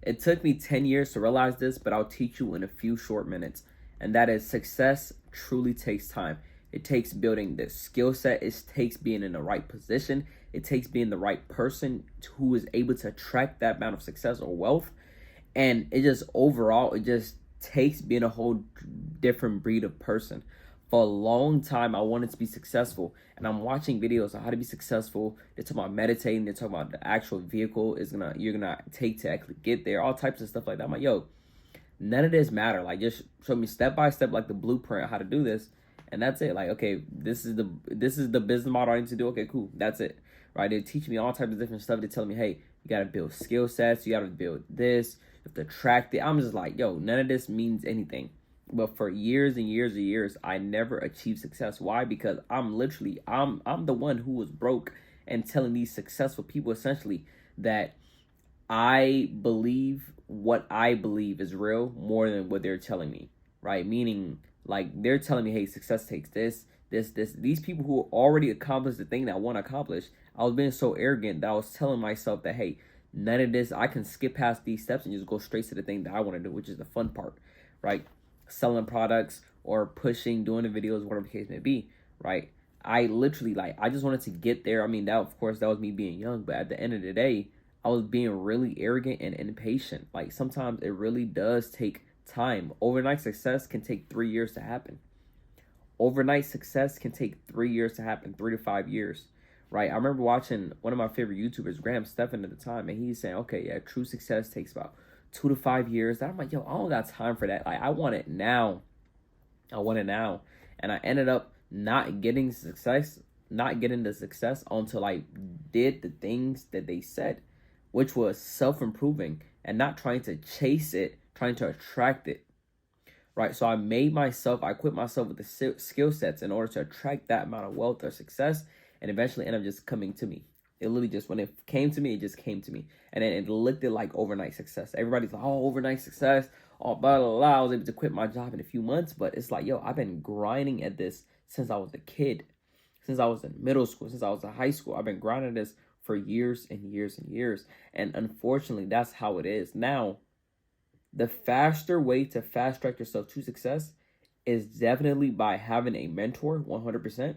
It took me 10 years to realize this, but I'll teach you in a few short minutes. And that is, success truly takes time. It takes building the skill set, it takes being in the right position, it takes being the right person who is able to attract that amount of success or wealth. And it just overall, it just takes being a whole different breed of person. For a long time, I wanted to be successful, and I'm watching videos on how to be successful. They're talking about meditating, they're talking about the actual vehicle you're gonna take to actually get there, all types of stuff like that. I'm like, yo, none of this matter. Like, just show me step by step, like the blueprint of how to do this, and that's it. Like, okay, this is the business model I need to do. Okay, cool, that's it. Right? They teach me all types of different stuff. They tell me, hey, you gotta build skill sets, you gotta build this, you have to track it. I'm just like, yo, none of this means anything. But for years and years and years, I never achieved success. Why? Because I'm the one who was broke and telling these successful people essentially that I believe what I believe is real more than what they're telling me, right? Meaning, like, they're telling me, hey, success takes this. These people who already accomplished the thing that I want to accomplish, I was being so arrogant that I was telling myself that, hey, none of this, I can skip past these steps and just go straight to the thing that I want to do, which is the fun part, right? Selling products or pushing, doing the videos, whatever the case may be, right? I literally, like, I just wanted to get there. I mean, that, of course, that was me being young, but at the end of the day, I was being really arrogant and impatient. Like, sometimes it really does take time. Overnight success can take 3 years to happen. Overnight success can take 3 years to happen, 3 to 5 years, right? I remember watching one of my favorite YouTubers, Graham Stephan, at the time, and he's saying, okay, yeah, true success takes about 2 to 5 years. I'm like, yo, I don't got time for that. Like, I want it now. I want it now. And I ended up not getting the success until I did the things that they said, which was self-improving and not trying to chase it, trying to attract it. Right? So I equipped myself with the skill sets in order to attract that amount of wealth or success, and eventually end up just coming to me. It literally just, when it came to me, it just came to me. And then it looked at like overnight success. Everybody's like, oh, overnight success. Oh, blah, blah, blah. I was able to quit my job in a few months. But it's like, yo, I've been grinding at this since I was a kid. Since I was in middle school, since I was in high school. I've been grinding this for years and years and years. And unfortunately, that's how it is. Now, the faster way to fast track yourself to success is definitely by having a mentor, 100%.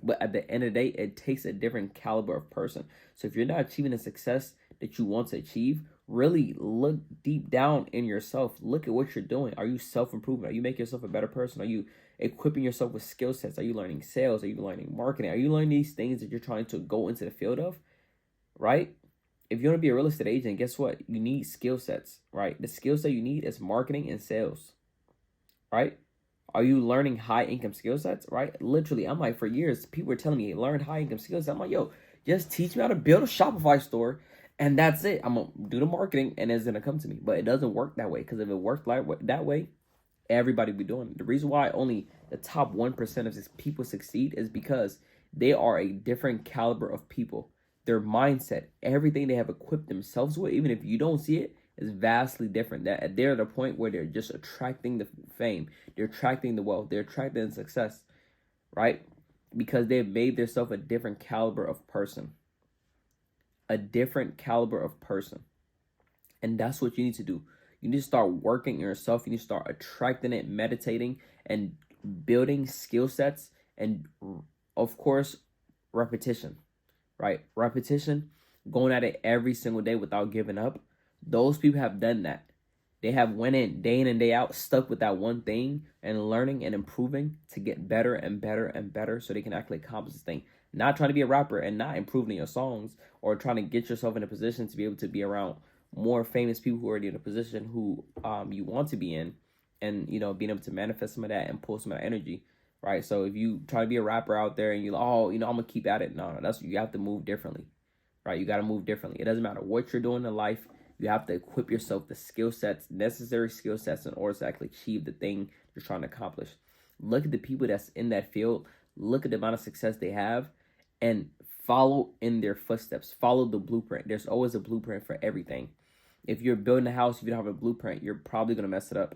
But at the end of the day, it takes a different caliber of person. So if you're not achieving the success that you want to achieve, really look deep down in yourself. Look at what you're doing. Are you self-improving? Are you making yourself a better person? Are you equipping yourself with skill sets? Are you learning sales? Are you learning marketing? Are you learning these things that you're trying to go into the field of, right? If you want to be a real estate agent, guess what? You need skill sets, right? The skill set you need is marketing and sales, right? Are you learning high income skill sets, right? Literally, I'm like, for years, people were telling me, hey, learn high income skill sets. I'm like, yo, just teach me how to build a Shopify store, and that's it. I'm going to do the marketing, and it's going to come to me. But it doesn't work that way, because if it worked like that way, everybody would be doing it. The reason why only the top 1% of people succeed is because they are a different caliber of people. Their mindset, everything they have equipped themselves with, even if you don't see it, is vastly different. That they're at a point where they're just attracting the fame, they're attracting the wealth, they're attracting the success, right? Because they've made themselves a different caliber of person. A different caliber of person. And that's what you need to do. You need to start working yourself. You need to start attracting it, meditating, and building skill sets, and of course, repetition. Right? Repetition, going at it every single day without giving up. Those people have done that. They have went in and day out, stuck with that one thing and learning and improving to get better and better and better so they can actually accomplish this thing. Not trying to be a rapper and not improving your songs, or trying to get yourself in a position to be able to be around more famous people who are already in a position who you want to be in, and, you know, being able to manifest some of that and pull some of that energy. Right, so if you try to be a rapper out there and you're like, oh, you know, I'm gonna keep at it. No, you have to move differently, right? You got to move differently. It doesn't matter what you're doing in life. You have to equip yourself the skill sets, necessary skill sets, in order to actually achieve the thing you're trying to accomplish. Look at the people that's in that field. Look at the amount of success they have, and follow in their footsteps. Follow the blueprint. There's always a blueprint for everything. If you're building a house, if you don't have a blueprint, you're probably gonna mess it up.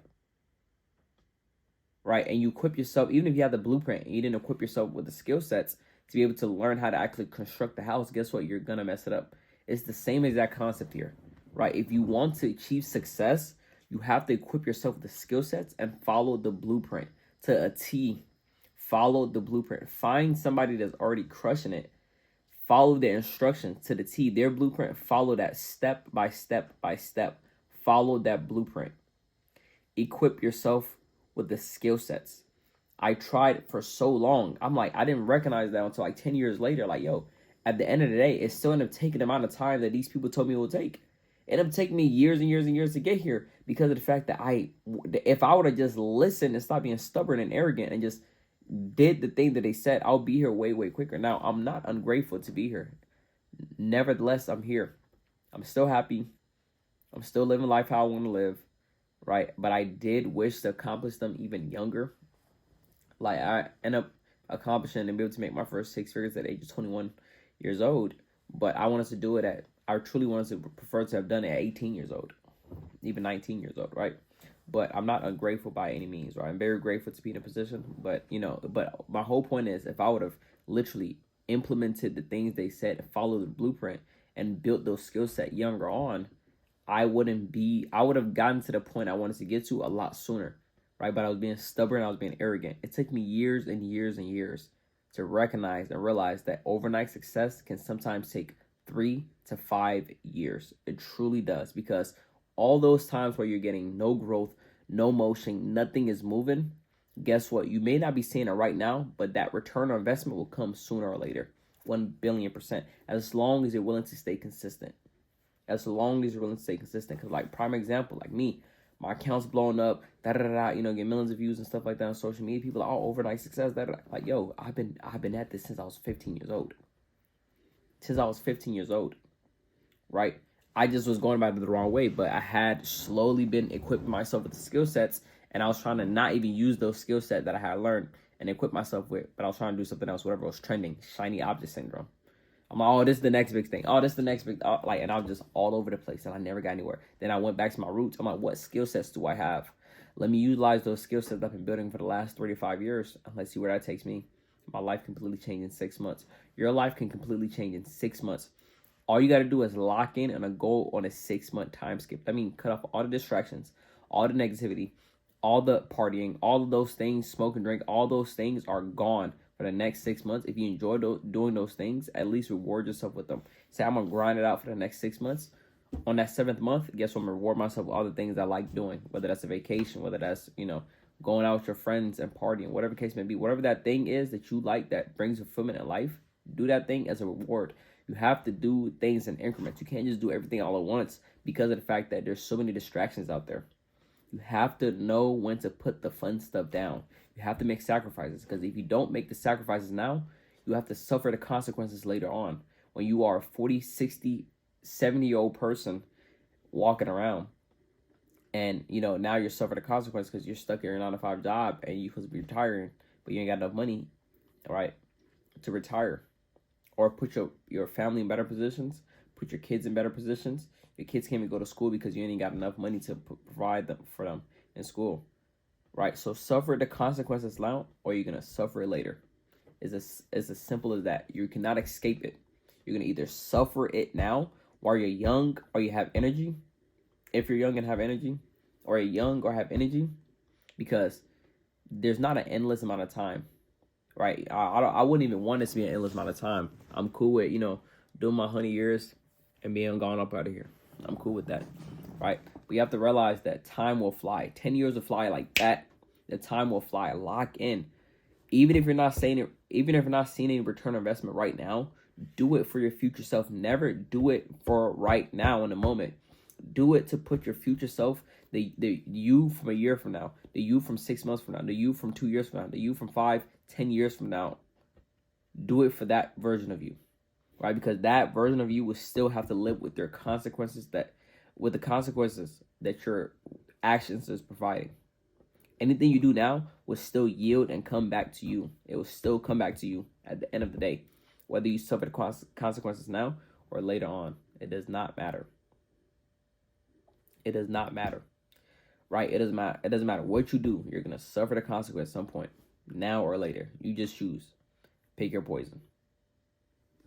Right? And you equip yourself, even if you have the blueprint and you didn't equip yourself with the skill sets to be able to learn how to actually construct the house, guess what? You're going to mess it up. It's the same exact concept here, right? If you want to achieve success, you have to equip yourself with the skill sets and follow the blueprint to a T. Follow the blueprint. Find somebody that's already crushing it. Follow the instructions to the T. Their blueprint. Follow that step by step by step. Follow that blueprint. Equip yourself with the skill sets. I tried for so long. I'm like, I didn't recognize that until like 10 years later. Like, yo, at the end of the day, it still ended up taking the amount of time that these people told me it would take. It ended up taking me years and years and years to get here because of the fact that if I would have just listened and stopped being stubborn and arrogant and just did the thing that they said, I'll be here way, way quicker. Now, I'm not ungrateful to be here. Nevertheless, I'm here. I'm still happy. I'm still living life how I want to live, right? But I did wish to accomplish them even younger. Like, I end up accomplishing and be able to make my first six figures at the age of 21 years old. But I wanted to do it I truly wanted to prefer to have done it at 18 years old, even 19 years old, right? But I'm not ungrateful by any means, right? I'm very grateful to be in a position. But, but my whole point is, if I would have literally implemented the things they said, followed the blueprint, and built those skill set younger on, I would have gotten to the point I wanted to get to a lot sooner, right? But I was being stubborn, I was being arrogant. It took me years and years and years to recognize and realize that overnight success can sometimes take 3 to 5 years. It truly does, because all those times where you're getting no growth, no motion, nothing is moving, guess what? You may not be seeing it right now, but that return on investment will come sooner or later. 1,000,000,000%. As long as you're willing to stay consistent. As long as you're willing to stay consistent. Because, like, prime example, like me, my account's blowing up, get millions of views and stuff like that on social media. People are all overnight success. Like, yo, I've been at this since I was 15 years old. Since I was 15 years old, right? I just was going about it the wrong way, but I had slowly been equipping myself with the skill sets, and I was trying to not even use those skill sets that I had learned and equip myself with, but I was trying to do something else, whatever was trending, shiny object syndrome. I'm like, oh, this is the next big thing. Oh, this is the next big, and I was just all over the place, and I never got anywhere. Then I went back to my roots. I'm like, what skill sets do I have? Let me utilize those skill sets I've been building for the last 3 to 5 years, and let's see where that takes me. My life completely changed in 6 months. Your life can completely change in 6 months. All you got to do is lock in on a goal on a 6-month time skip. I mean, cut off all the distractions, all the negativity, all the partying, all of those things, smoke and drink, all those things are gone for the next 6 months. If you enjoy doing those things, at least reward yourself with them. Say, I'm going to grind it out for the next 6 months. On that 7th month, guess what? I'm going to reward myself with all the things I like doing, whether that's a vacation, whether that's, going out with your friends and partying, whatever the case may be. Whatever that thing is that you like that brings fulfillment in life, do that thing as a reward. You have to do things in increments. You can't just do everything all at once because of the fact that there's so many distractions out there. You have to know when to put the fun stuff down. You have to make sacrifices, because if you don't make the sacrifices now, you have to suffer the consequences later on when you are a 40, 60, 70-year-old person walking around. And, now you're suffering the consequences because you're stuck in your 9-to-5 job and you're supposed to be retiring, but you ain't got enough money, right, to retire. Or put your family in better positions, put your kids in better positions. Your kids can't even go to school because you ain't got enough money to provide for them in school, right? So suffer the consequences now, or you're going to suffer it later. It's as simple as that. You cannot escape it. You're going to either suffer it now while you're young or you have energy, if you're young and have energy, or you're young or have energy, because there's not an endless amount of time. Right, I wouldn't even want this to be an endless amount of time. I'm cool with, doing my 100 years and being gone up out of here. I'm cool with that, right? But you have to realize that time will fly. 10 years will fly like that. The time will fly. Lock in. Even if you're not seeing any return on investment right now, do it for your future self. Never do it for right now in the moment. Do it to put your future self, the you from a year from now, the you from 6 months from now, the you from 2 years from now, the you from 5, 10 years from now. Do it for that version of you, right? Because that version of you will still have to live with the consequences that your actions is providing. Anything you do now will still yield and come back to you. It will still come back to you at the end of the day, whether you suffer the consequences now or later on. It does not matter. It does not matter, right? It doesn't matter. It doesn't matter what you do. You're going to suffer the consequence at some point, now or later. You just choose. Pick your poison.